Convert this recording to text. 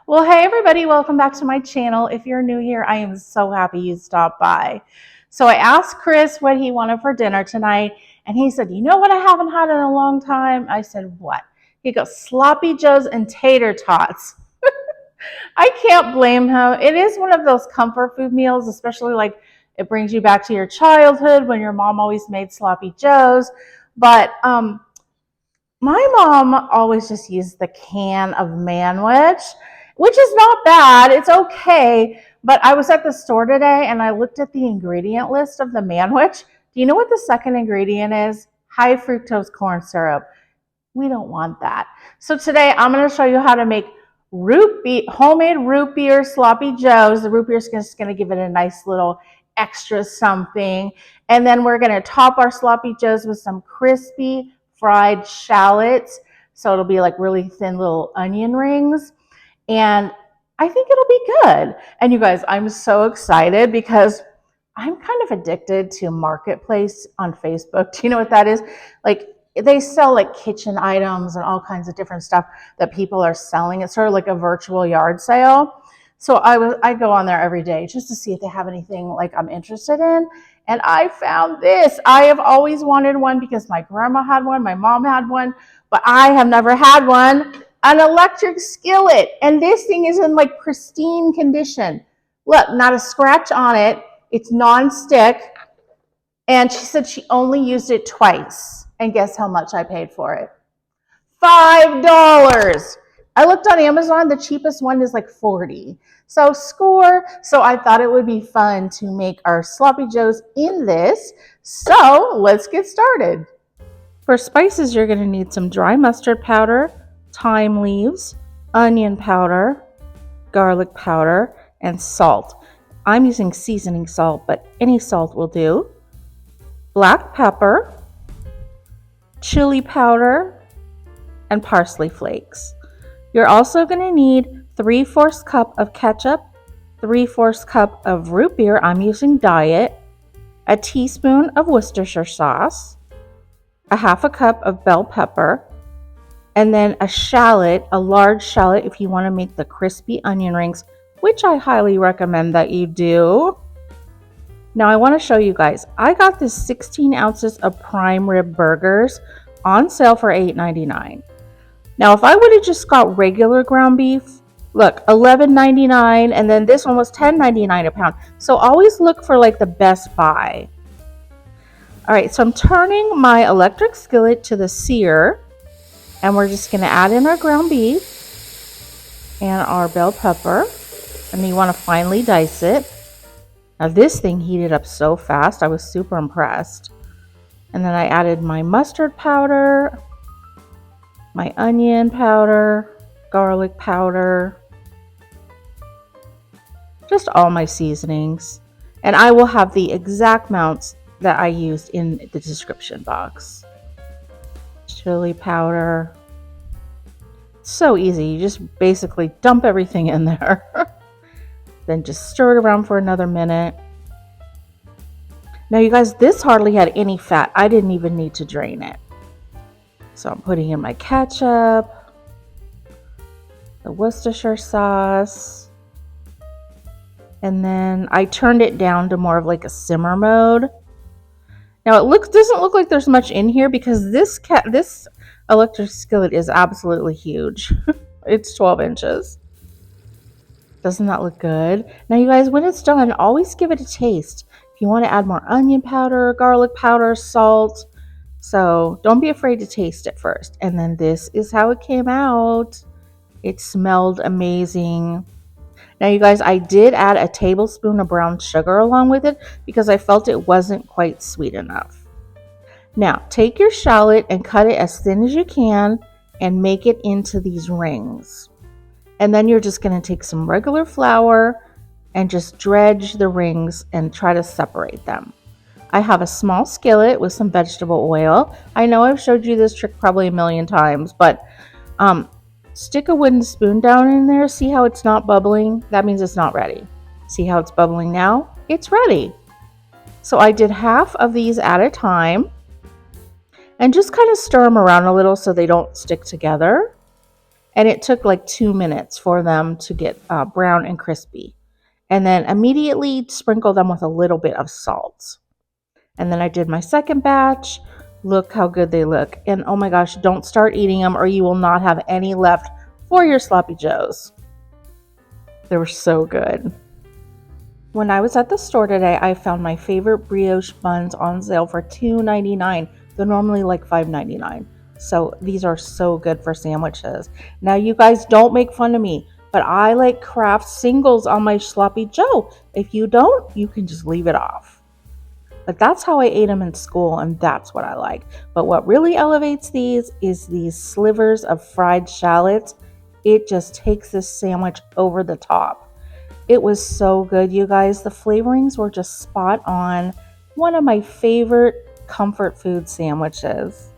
Well, hey everybody, welcome back to my channel. If you're new here, I am so happy you stopped by. So I asked Chris what he wanted for dinner tonight, and he said, you know what I haven't had in a long time? I said, what? He goes, sloppy joes and tater tots. I can't blame him. It is one of those comfort food meals, especially like it brings you back to your childhood when your mom always made sloppy joes. But my mom always just used the can of manwich, which is not bad. It's okay. But I was at the store today and I looked at the ingredient list of the manwich. Do you know what the second ingredient is? High fructose corn syrup. We don't want that. So today I'm going to show you how to make homemade root beer sloppy joes. The root beer is just going to give it a nice little extra something. And then we're going to top our sloppy joes with some crispy fried shallots. So it'll be like really thin little onion rings. And I think it'll be good. And you guys, I'm so excited because I'm kind of addicted to Marketplace on Facebook. Do you know what that is? Like, they sell like kitchen items and all kinds of different stuff that people are selling. It's sort of like a virtual yard sale. So I go on there every day just to see if they have anything like I'm interested in. And I found this. I have always wanted one because my grandma had one, my mom had one, but I have never had one. An electric skillet. And this thing is in like pristine condition. Look, not a scratch on it. It's non-stick. And she said she only used it twice. And guess how much I paid for it? $5. I looked on Amazon. The cheapest one is like $40. So score. So I thought it would be fun to make our sloppy joes in this. So let's get started. For spices, you're going to need some dry mustard powder, thyme leaves, onion powder, garlic powder, and salt. I'm using seasoning salt, but any salt will do. Black pepper, chili powder, and parsley flakes. You're also going to need 3/4 cup of ketchup, 3/4 cup of root beer, I'm using diet, a teaspoon of Worcestershire sauce, a 1/2 cup of bell pepper, and then a shallot, a large shallot if you want to make the crispy onion rings, which I highly recommend that you do. Now I want to show you guys, I got this 16 ounces of prime rib burgers on sale for $8.99. Now if I would have just got regular ground beef, look, $11.99, and then this one was $10.99 a pound. So always look for like the best buy. All right, so I'm turning my electric skillet to the sear, and we're just going to add in our ground beef and our bell pepper, and you want to finely dice it. Now this thing heated up so fast, I was super impressed. And then I added my mustard powder, my onion powder, garlic powder, just all my seasonings. And I will have the exact amounts that I used in the description box. Chili powder. So easy, you just basically dump everything in there. Then just stir it around for another minute. Now you guys, this hardly had any fat. I didn't even need to drain it. So I'm putting in my ketchup, the Worcestershire sauce, and then I turned it down to more of like a simmer mode. Now it doesn't look like there's much in here because this electric skillet is absolutely huge. It's 12 inches. Doesn't that look good? Now you guys, when it's done, always give it a taste. If you want to add more onion powder, garlic powder, salt. So don't be afraid to taste it first. And then this is how it came out. It smelled amazing. Now you guys, I did add a tablespoon of brown sugar along with it because I felt it wasn't quite sweet enough. Now take your shallot and cut it as thin as you can and make it into these rings. And then you're just going to take some regular flour and just dredge the rings and try to separate them. I have a small skillet with some vegetable oil. I know I've showed you this trick probably a million times, but stick a wooden spoon down in there. See how it's not bubbling? That means it's not ready. See how it's bubbling now? It's ready. So I did half of these at a time and just kind of stir them around a little so they don't stick together. and it took like 2 minutes for them to get brown and crispy. And then immediately sprinkle them with a little bit of salt. And then I did my second batch. Look how good they look. And oh my gosh, don't start eating them or you will not have any left for your sloppy joes. They were so good. When I was at the store today, I found my favorite brioche buns on sale for $2.99. They're normally like $5.99. So these are so good for sandwiches. Now you guys don't make fun of me, but I like Kraft singles on my sloppy joe. If you don't, you can just leave it off. But that's how I ate them in school, and that's what I like. But what really elevates these is these slivers of fried shallots. It just takes this sandwich over the top. It was so good, you guys. The flavorings were just spot on. One of my favorite comfort food sandwiches.